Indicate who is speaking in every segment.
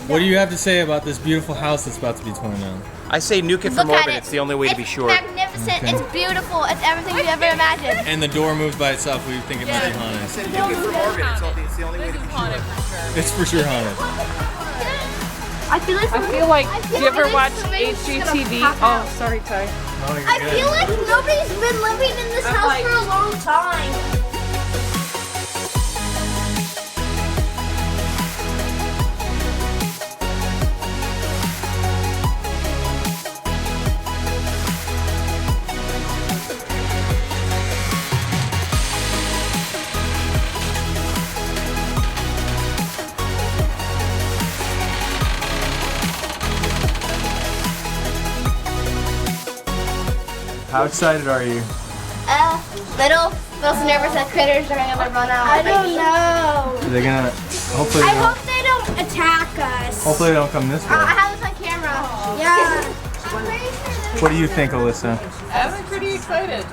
Speaker 1: What do you have to say about this beautiful house that's about to be torn down?
Speaker 2: I say nuke it from orbit. It's the only way to be sure.
Speaker 3: It's magnificent. Okay. It's beautiful. It's everything you ever imagined.
Speaker 1: And the door moves by itself. We think it might be haunted.
Speaker 2: I said nuke it from orbit. It's the only way to be sure.
Speaker 1: It's for sure haunted.
Speaker 3: I feel like.
Speaker 4: Do you ever watch HGTV? Oh, sorry, Ty.
Speaker 3: I feel like nobody's been living in this house for a long time.
Speaker 1: How excited are you?
Speaker 3: Little so nervous that critters are gonna run out. I don't know.
Speaker 1: They're gonna, hopefully
Speaker 3: I hope they don't attack us.
Speaker 1: Hopefully they don't come this way.
Speaker 3: I have this on camera. Yeah.
Speaker 1: What do you think, Alyssa?
Speaker 4: I'm pretty excited.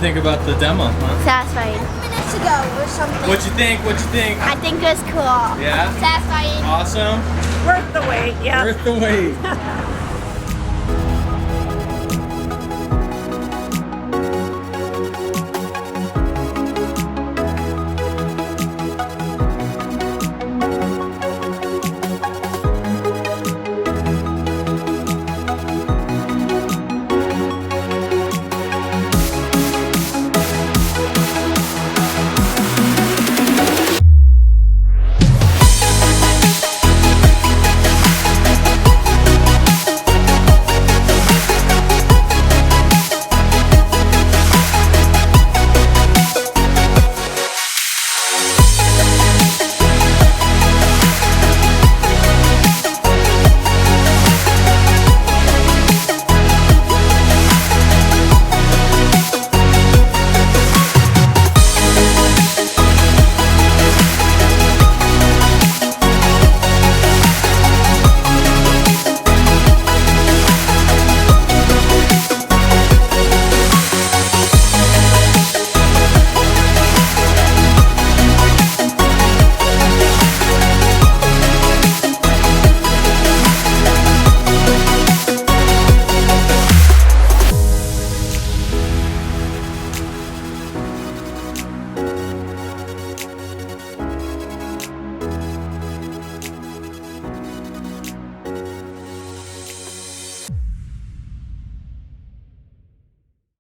Speaker 1: think about the demo, huh?
Speaker 3: Satisfying. Minutes ago or something.
Speaker 1: What you think? What you think?
Speaker 3: I think it was cool.
Speaker 1: Yeah?
Speaker 3: Satisfying.
Speaker 1: Awesome?
Speaker 5: Worth the wait, yeah.
Speaker 1: Worth the wait.